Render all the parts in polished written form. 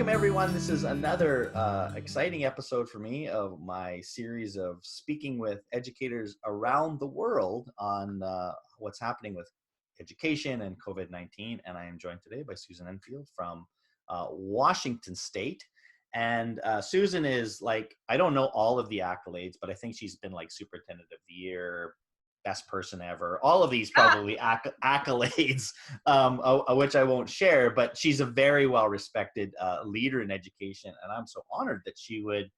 Welcome, everyone. This is another exciting episode for me of my series of speaking with educators around the world on what's happening with education and COVID-19. And I am joined today by Susan Enfield from Washington State. And Susan is like, I don't know all of the accolades, but I think she's been like Superintendent of the Year, best person ever, all of these probably accolades, which I won't share, but she's a very well-respected leader in education. And I'm so honored that she would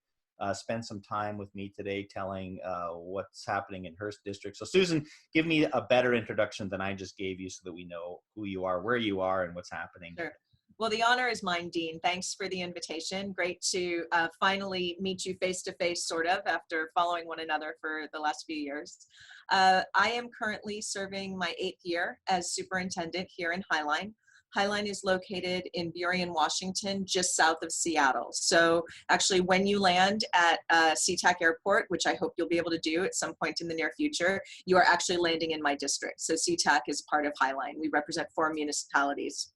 spend some time with me today telling what's happening in her district. So Susan, give me a better introduction than I just gave you so that we know who you are, where you are, and what's happening. Sure. Well, the honor is mine, Dean. Thanks for the invitation. Great to finally meet you face-to-face, sort of, after following one another for the last few years. I am currently serving my 8th year as superintendent here in Highline. Highline is located in Burien, Washington, just south of Seattle. So actually, when you land at SeaTac Airport, which I hope you'll be able to do at some point in the near future, you are actually landing in my district. So SeaTac is part of Highline. We represent 4 municipalities.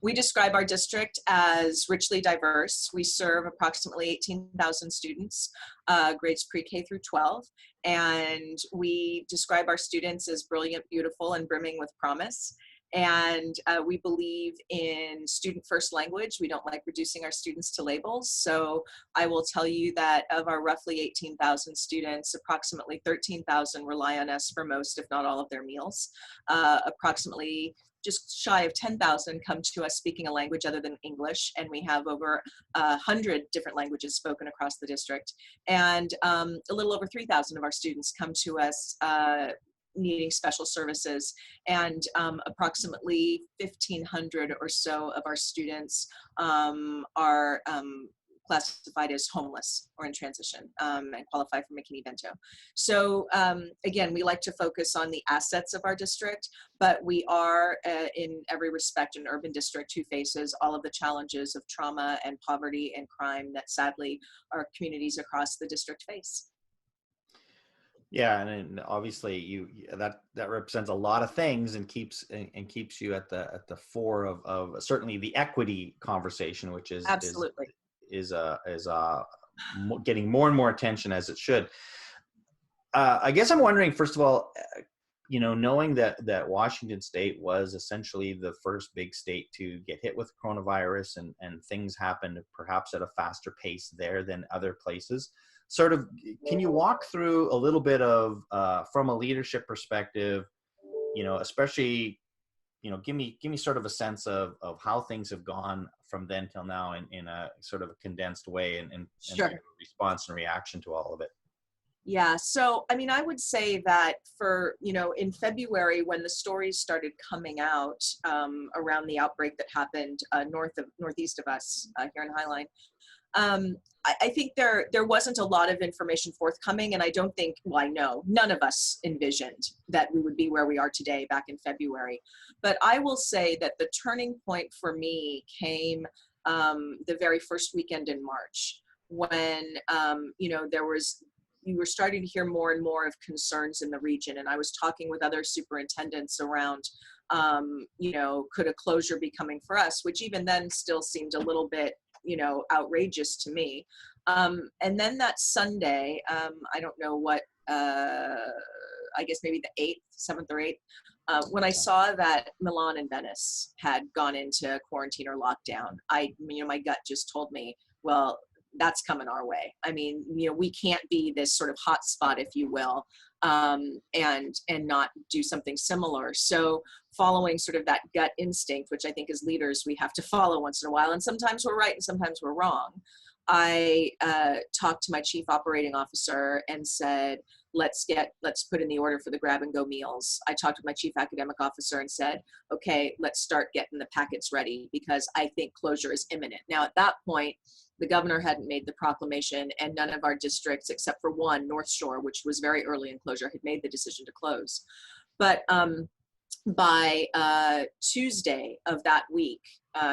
We describe our district as richly diverse. We serve approximately 18,000 students, grades pre-K through 12, and we describe our students as brilliant, beautiful, and brimming with promise. And we believe in student first language. We don't like reducing our students to labels. So I will tell you that of our roughly 18,000 students, approximately 13,000 rely on us for most, if not all, of their meals. Approximately just shy of 10,000 come to us speaking a language other than English, and we have over 100 different languages spoken across the district. And a little over 3,000 of our students come to us needing special services, and approximately 1,500 or so of our students are classified as homeless or in transition and qualify for McKinney-Vento. So again, we like to focus on the assets of our district, but we are in every respect an urban district who faces all of the challenges of trauma and poverty and crime that sadly our communities across the district face. Yeah, and obviously that represents a lot of things and keeps you at the fore of certainly the equity conversation, which is absolutely is getting more and more attention, as it should. I guess I'm wondering, first of all, knowing that Washington State was essentially the first big state to get hit with coronavirus, and things happened perhaps at a faster pace there than other places. Sort of, can you walk through a little bit of, from a leadership perspective, especially, give me sort of a sense of how things have gone from then till now in a sort of a condensed way, and sure. Response and reaction to all of it. Yeah, so I mean, I would say that for, in February, when the stories started coming out around the outbreak that happened northeast of us here in Highline, I think there wasn't a lot of information forthcoming, and I don't think, well, I know none of us envisioned that we would be where we are today back in February. But I will say that the turning point for me came the very first weekend in March, when you were starting to hear more and more of concerns in the region, and I was talking with other superintendents around, could a closure be coming for us, which even then still seemed a little bit outrageous to me. And then that Sunday, I don't know what, I guess maybe the 8th, 7th or 8th, when I saw that Milan and Venice had gone into quarantine or lockdown, my gut just told me, well, that's coming our way. I mean, we can't be this sort of hot spot, if you will, and not do something similar. So following sort of that gut instinct, which I think as leaders we have to follow once in a while, and sometimes we're right and sometimes we're wrong, I talked to my chief operating officer and said, let's put in the order for the grab and go meals. I talked with my chief academic officer and said, okay, let's start getting the packets ready, because I think closure is imminent. Now, at that point, the governor hadn't made the proclamation, and none of our districts, except for one, North Shore, which was very early in closure, had made the decision to close. But by Tuesday of that week,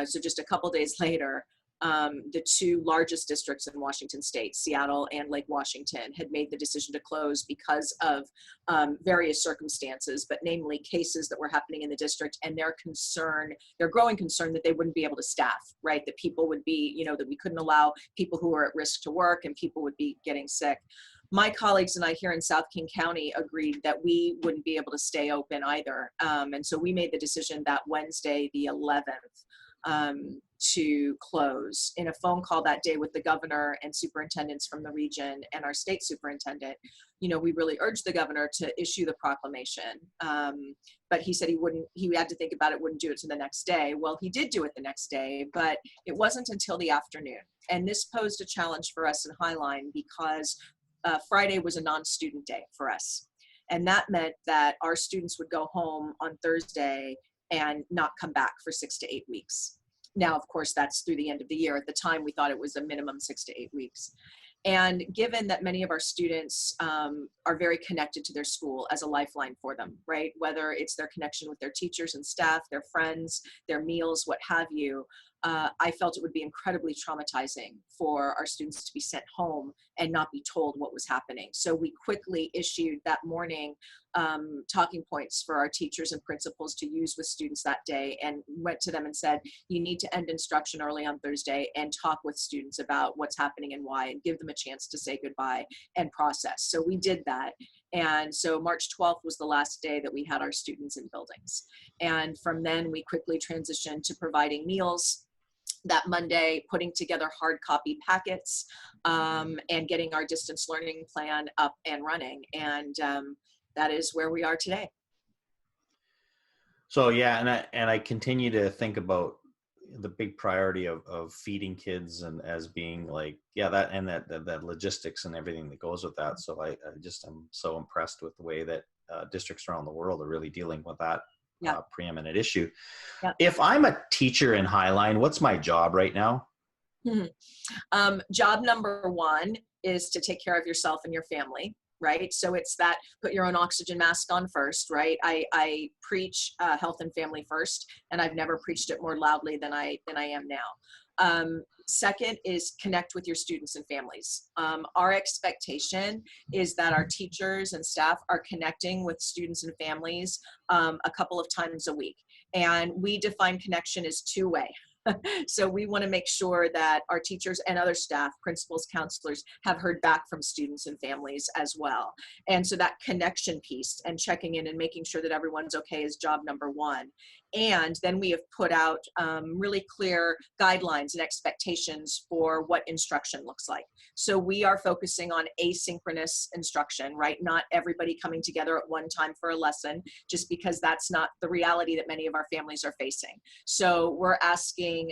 so just a couple days later, the two largest districts in Washington state, Seattle and Lake Washington, had made the decision to close because of various circumstances, but namely cases that were happening in the district and their growing concern that they wouldn't be able to staff, right? That people would be, that we couldn't allow people who were at risk to work and people would be getting sick. My colleagues and I here in South King County agreed that we wouldn't be able to stay open either. And so we made the decision that Wednesday, the 11th, to close. In a phone call that day with the governor and superintendents from the region and our state superintendent, we really urged the governor to issue the proclamation. But he said he had to think about it, wouldn't do it to the next day. Well, he did do it the next day, but it wasn't until the afternoon. And this posed a challenge for us in Highline because Friday was a non-student day for us. And that meant that our students would go home on Thursday and not come back for 6 to 8 weeks. Now, of course, that's through the end of the year. At the time, we thought it was a minimum 6 to 8 weeks. And given that many of our students are very connected to their school as a lifeline for them, right? Whether it's their connection with their teachers and staff, their friends, their meals, what have you, I felt it would be incredibly traumatizing for our students to be sent home and not be told what was happening. So we quickly issued that morning talking points for our teachers and principals to use with students that day, and went to them and said, you need to end instruction early on Thursday and talk with students about what's happening and why, and give them a chance to say goodbye and process. So we did that. And so March 12th was the last day that we had our students in buildings. And from then we quickly transitioned to providing meals that Monday, putting together hard copy packets, and getting our distance learning plan up and running. And that is where we are today. So yeah, and I continue to think about the big priority of feeding kids and as being like, yeah, that logistics and everything that goes with that. So I just am so impressed with the way that districts around the world are really dealing with that preeminent issue. Yep. If I'm a teacher in Highline, what's my job right now? Job number one is to take care of yourself and your family, right? So it's that put your own oxygen mask on first, right? I preach health and family first, and I've never preached it more loudly than I am now. Second is connect with your students and families. Our expectation is that our teachers and staff are connecting with students and families a couple of times a week. And we define connection as two-way. So we want to make sure that our teachers and other staff, principals, counselors, have heard back from students and families as well. And so that connection piece and checking in and making sure that everyone's okay is job number one. And then we have put out really clear guidelines and expectations for what instruction looks like. So we are focusing on asynchronous instruction, right? Not everybody coming together at one time for a lesson, just because that's not the reality that many of our families are facing. So we're asking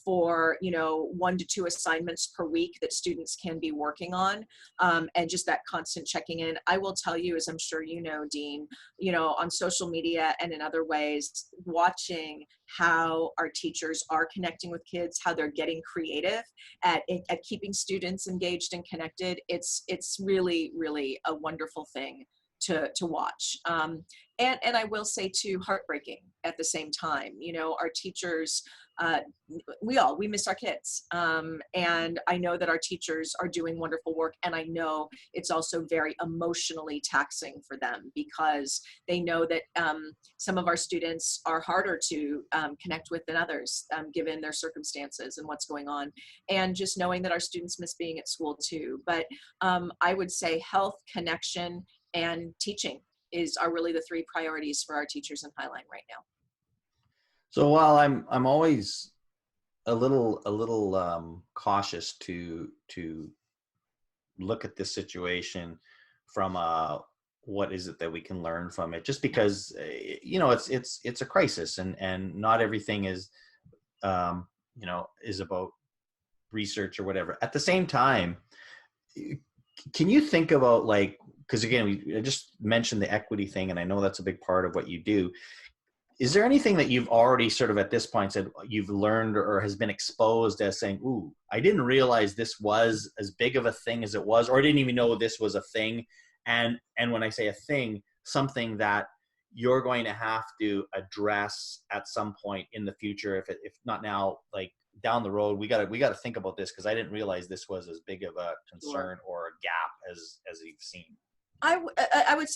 for 1 to 2 assignments per week that students can be working on, and just that constant checking in. I will tell you, as I'm sure you know, Dean, on social media and in other ways, watching how our teachers are connecting with kids, how they're getting creative at keeping students engaged and connected. It's really, really a wonderful thing to watch. And I will say too, heartbreaking at the same time. Our teachers, we miss our kids. And I know that our teachers are doing wonderful work. And I know it's also very emotionally taxing for them, because they know that some of our students are harder to connect with than others, given their circumstances and what's going on. And just knowing that our students miss being at school too. But I would say health, connection, and teaching are really the 3 priorities for our teachers in Highline right now. So while I'm always a little cautious to look at this situation from what is it that we can learn from it, just because it's a crisis, and not everything is is about research or whatever. At the same time, can you think about, like, because again, I just mentioned the equity thing, and I know that's a big part of what you do. Is there anything that you've already sort of at this point said you've learned or has been exposed as saying, ooh, I didn't realize this was as big of a thing as it was, or I didn't even know this was a thing? And when I say a thing, something that you're going to have to address at some point in the future, if not now, like down the road, we gotta think about this, because I didn't realize this was as big of a Sure. concern or a gap as you've seen. I would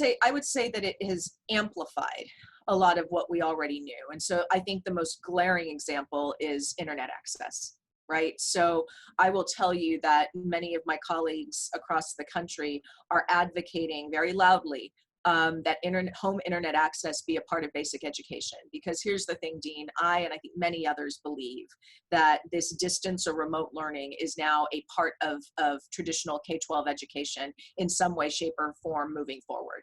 say that it has amplified a lot of what we already knew. And so I think the most glaring example is internet access, right? So I will tell you that many of my colleagues across the country are advocating very loudly that home internet access be a part of basic education. Because here's the thing, Dean, and I think many others believe that this distance or remote learning is now a part of traditional K-12 education in some way, shape, or form moving forward.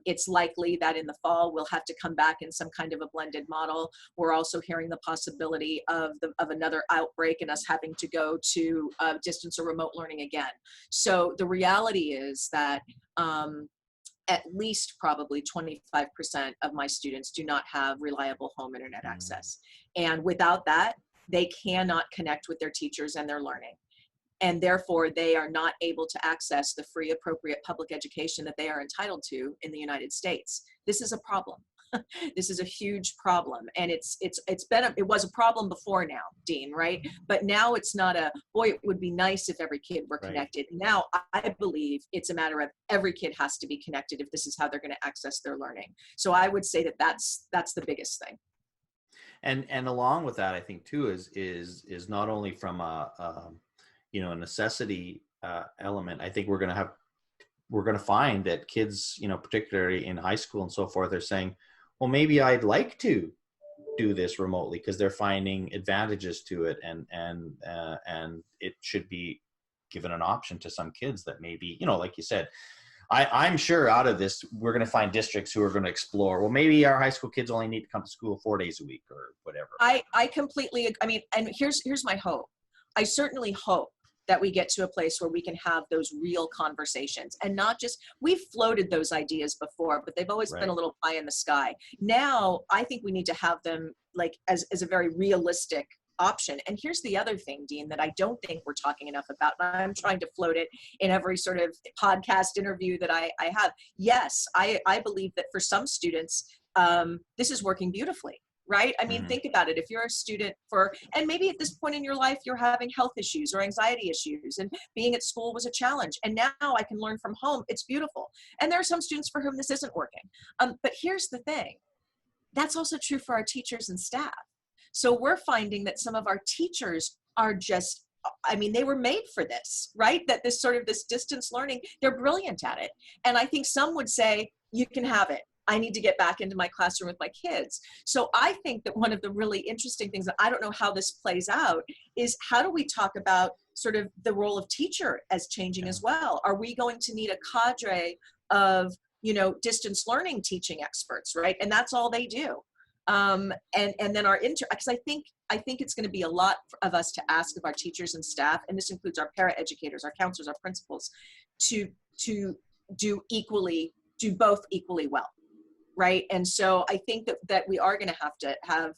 It's likely that in the fall we'll have to come back in some kind of a blended model. We're also hearing the possibility of another outbreak and us having to go to distance or remote learning again. So the reality is that at least probably 25% of my students do not have reliable home internet Mm. access. And without that, they cannot connect with their teachers and their learning. And therefore, they are not able to access the free, appropriate public education that they are entitled to in the United States. This is a problem. This is a huge problem, and it was a problem before now, Dean, right? But now it's not a, boy, it would be nice if every kid were Right. connected. Now I believe it's a matter of every kid has to be connected if this is how they're going to access their learning. So I would say that that's the biggest thing. And along with that, I think too is not only from a necessity element. I think we're gonna find that kids, particularly in high school and so forth, are saying, well, maybe I'd like to do this remotely, because they're finding advantages to it, and it should be given an option to some kids that maybe, like you said. I'm sure out of this, we're going to find districts who are going to explore, well, maybe our high school kids only need to come to school 4 days a week or whatever. I completely, I mean, and here's my hope. I certainly hope that we get to a place where we can have those real conversations and not just, we've floated those ideas before, but they've always been Right. a little pie in the sky. Now, I think we need to have them like as a very realistic option. And here's the other thing, Dean, that I don't think we're talking enough about. And I'm trying to float it in every sort of podcast interview that I have. Yes, I believe that for some students, this is working beautifully. Right? I mean, Mhm. think about it. If you're a student and maybe at this point in your life, you're having health issues or anxiety issues, and being at school was a challenge, and now I can learn from home. It's beautiful. And there are some students for whom this isn't working. But here's the thing. That's also true for our teachers and staff. So we're finding that some of our teachers are just, I mean, they were made for this, right? That this sort of this distance learning, they're brilliant at it. And I think some would say, you can have it. I need to get back into my classroom with my kids. So I think that one of the really interesting things that I don't know how this plays out is, how do we talk about sort of the role of teacher as changing Yeah. as well? Are we going to need a cadre of, distance learning teaching experts, right? And that's all they do. And then because I think it's going to be a lot of us to ask of our teachers and staff, and this includes our para educators, our counselors, our principals, to do both equally well, right? And so I think that we are going to have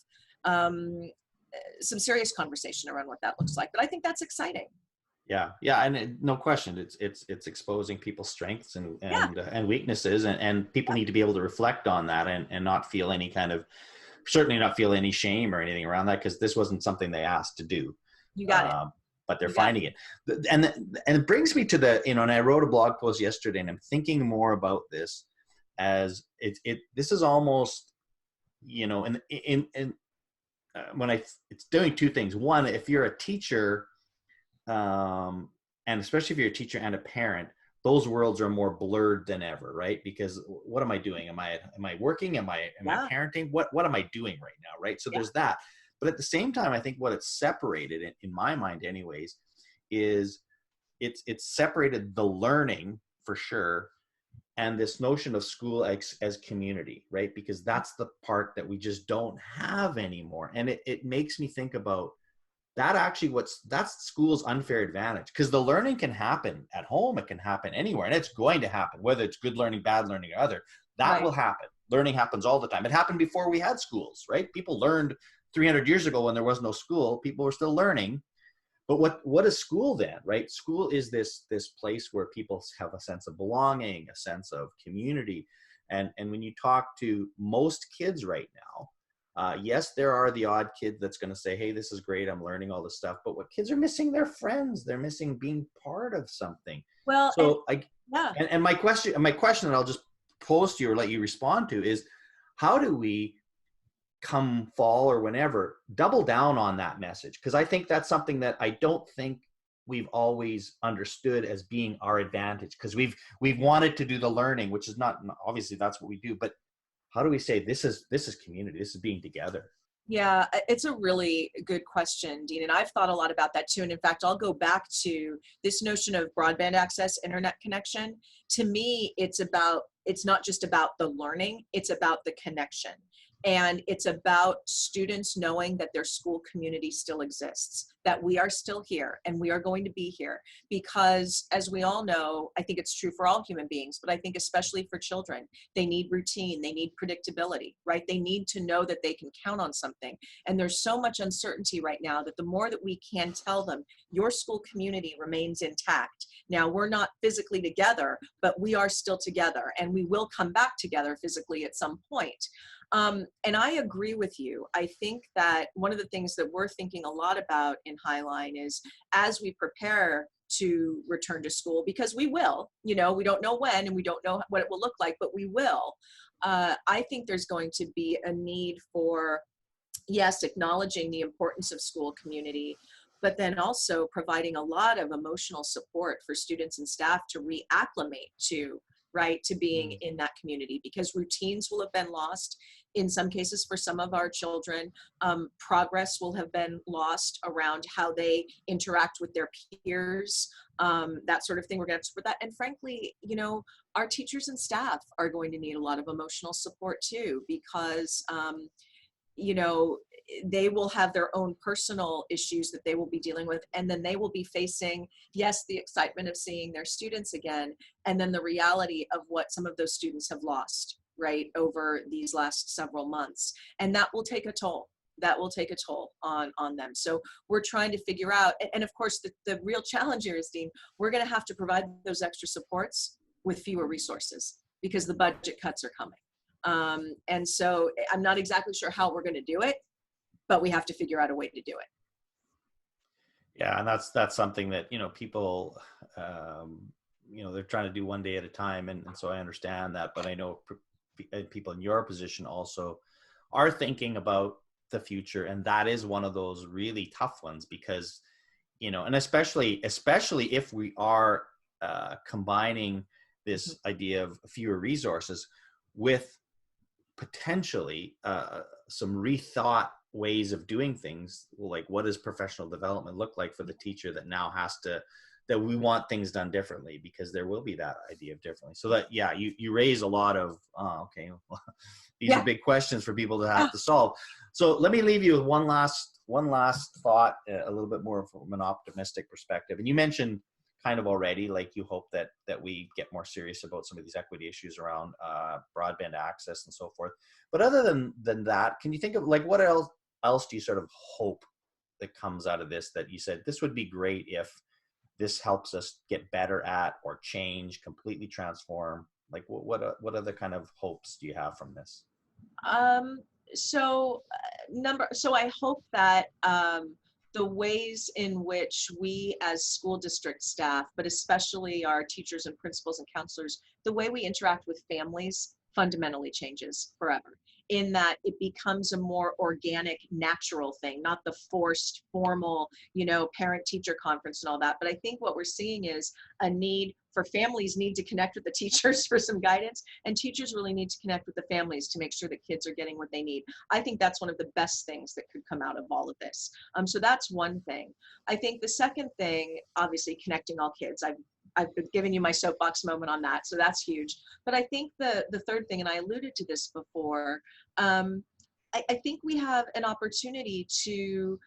some serious conversation around what that looks like. But I think that's exciting. Yeah, and no question, it's exposing people's strengths Yeah, and weaknesses, and people yeah, need to be able to reflect on that, and not feel any kind of, certainly not feel any shame or anything around that, because this wasn't something they asked to do. you got it. But they're You got it. finding it. And it brings me to and I wrote a blog post yesterday, and I'm thinking more about this as this is almost, in when it's doing two things. One, if you're a teacher, and especially if you're a teacher and a parent, those worlds are more blurred than ever, right? Because what am I doing? Am I working? Am I Yeah, parenting? What am I doing right now, right? So yeah, there's that. But at the same time, I think what it's separated, in my mind anyways, is it's separated the learning, for sure, and this notion of school as community, right? Because that's the part that we just don't have anymore. And it makes me think about that. Actually, that's school's unfair advantage, because the learning can happen at home, it can happen anywhere, and it's going to happen, whether it's good learning, bad learning, or other. That right. will happen. Learning happens all the time. It happened before we had schools, right? People learned 300 years ago when there was no school. People were still learning. But what is school then, right? School is this place where people have a sense of belonging, a sense of community. And when you talk to most kids right now, Yes, there are the odd kid that's going to say, hey, this is great, I'm learning all this stuff. But what kids are missing their friends. They're missing being part of something. Well, and So I, yeah. and my question that I'll just pose to you or let you respond to is, how do we come fall or whenever double down on that message? Because I think that's something that I don't think we've always understood as being our advantage, because we've wanted to do the learning, which is not, obviously that's what we do, but how do we say this is community, this is being together? Yeah, it's a really good question, Dean. And I've thought a lot about that too. And in fact, I'll go back to this notion of broadband access, internet connection. To me, it's not just about the learning, it's about the connection. And it's about students knowing that their school community still exists, that we are still here and we are going to be here. Because as we all know, I think it's true for all human beings, but I think especially for children, they need routine, they need predictability, right? They need to know that they can count on something. And there's so much uncertainty right now that the more that we can tell them, your school community remains intact. Now, we're not physically together, but we are still together, and we will come back together physically at some point. And I agree with you. I think that one of the things that we're thinking a lot about in Highline is, as we prepare to return to school, because we will, we don't know when and we don't know what it will look like, but we will. I think there's going to be a need for, yes, acknowledging the importance of school community, but then also providing a lot of emotional support for students and staff to reacclimate to, right, to being in that community, because routines will have been lost. In some cases, for some of our children, progress will have been lost around how they interact with their peers, that sort of thing. We're going to support that. And frankly, our teachers and staff are going to need a lot of emotional support too, because they will have their own personal issues that they will be dealing with. And then they will be facing, yes, the excitement of seeing their students again, and then the reality of what some of those students have lost, right, over these last several months. And that will take a toll. That will take a toll on them. So we're trying to figure out, and of course, the real challenge here is, Dean, we're going to have to provide those extra supports with fewer resources because the budget cuts are coming. And so I'm not exactly sure how we're going to do it, but we have to figure out a way to do it. Yeah, and that's something that people they're trying to do one day at a time, and so I understand that. But I know people in your position also are thinking about the future, and that is one of those really tough ones, because and especially if we are combining this idea of fewer resources with potentially some rethought ways of doing things, like what does professional development look like for the teacher that now has to, that we want things done differently, because there will be that idea of differently. So that, yeah, you raise a lot of these are big questions for people to have to solve. So let me leave you with one last thought, a little bit more from an optimistic perspective. And you mentioned kind of already, like, you hope that we get more serious about some of these equity issues around broadband access and so forth. But other than that, can you think of, like, what else do you sort of hope that comes out of this, that you said this would be great if this helps us get better at, or change, completely transform? Like, what other kind of hopes do you have from this? So I hope that the ways in which we as school district staff, but especially our teachers and principals and counselors, the way we interact with families fundamentally changes forever, in that it becomes a more organic, natural thing, not the forced, formal, parent-teacher conference and all that. But I think what we're seeing is a need for families need to connect with the teachers for some guidance, and teachers really need to connect with the families to make sure that kids are getting what they need. I think that's one of the best things that could come out of all of this. So that's one thing. I think the second thing, obviously, connecting all kids. I've been giving you my soapbox moment on that, so that's huge. But I think the third thing, and I alluded to this before, I think we have an opportunity to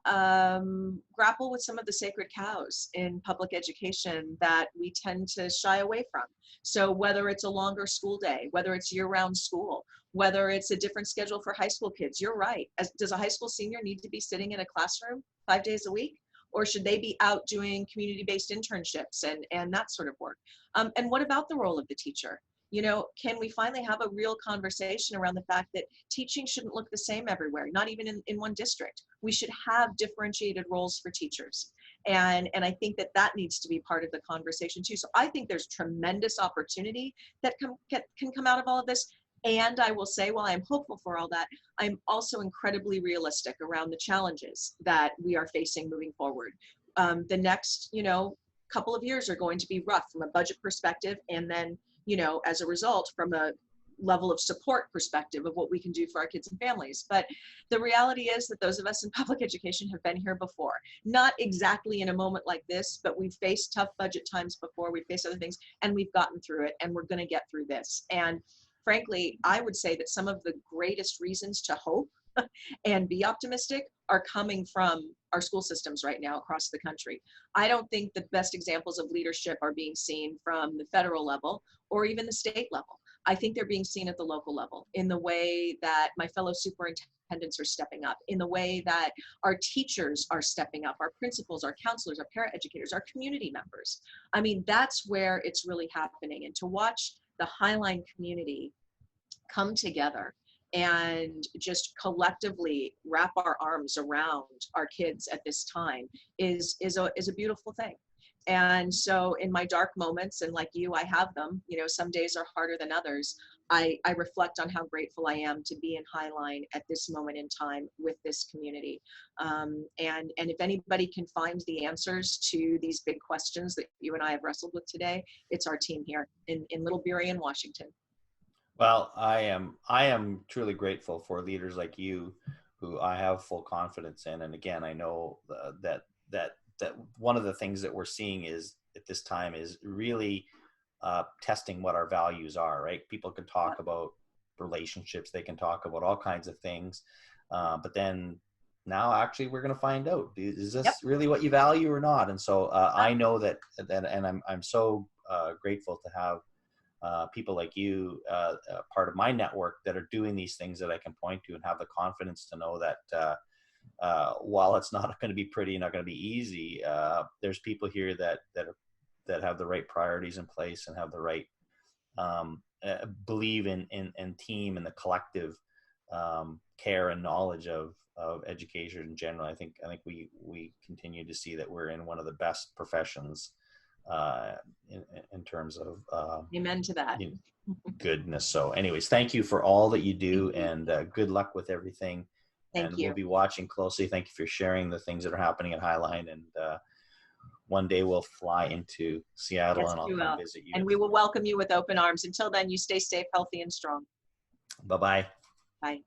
grapple with some of the sacred cows in public education that we tend to shy away from. So whether it's a longer school day, whether it's year-round school, whether it's a different schedule for high school kids, you're right. Does a high school senior need to be sitting in a classroom 5 days a week? Or should they be out doing community-based internships and that sort of work? And what about the role of the teacher? You know, can we finally have a real conversation around the fact that teaching shouldn't look the same everywhere, not even in one district. We should have differentiated roles for teachers. And I think that that needs to be part of the conversation too. So I think there's tremendous opportunity that can come out of all of this. And I will say, while I'm hopeful for all that, I'm also incredibly realistic around the challenges that we are facing moving forward. The next, couple of years are going to be rough from a budget perspective, and then, as a result, from a level of support perspective of what we can do for our kids and families. But the reality is that those of us in public education have been here before. Not exactly in a moment like this, but we've faced tough budget times before, we've faced other things, and we've gotten through it, and we're going to get through this. And frankly, I would say that some of the greatest reasons to hope and be optimistic are coming from our school systems right now across the country. I don't think the best examples of leadership are being seen from the federal level or even the state level. I think they're being seen at the local level in the way that my fellow superintendents are stepping up, in the way that our teachers are stepping up, our principals, our counselors, our paraeducators, our community members. I mean, that's where it's really happening. And to watch the Highline community come together and just collectively wrap our arms around our kids at this time is a beautiful thing. And so in my dark moments, and like you, I have them, some days are harder than others. I reflect on how grateful I am to be in Highline at this moment in time with this community. And if anybody can find the answers to these big questions that you and I have wrestled with today, it's our team here in Little Burien, Washington. Well, I am truly grateful for leaders like you, who I have full confidence in. And again, I know that one of the things that we're seeing is at this time is really testing what our values are. Right? People can talk about relationships, they can talk about all kinds of things, but then now actually we're going to find out, is this Yep. really what you value or not? And so I know that, and I'm so grateful to have people like you, part of my network, that are doing these things that I can point to and have the confidence to know that while it's not going to be pretty, not going to be easy, there's people here that have the right priorities in place and have the right believe in team and the collective care and knowledge of education in general. I think we continue to see that we're in one of the best professions in terms of Amen to that. Goodness. So anyways, thank you for all that you do, and good luck with everything. Thank you. We'll be watching closely. Thank you for sharing the things that are happening at Highline, and one day we'll fly into Seattle. Yes, and I'll come visit you. And we will welcome you with open arms. Until then, you stay safe, healthy, and strong. Bye-bye. Bye.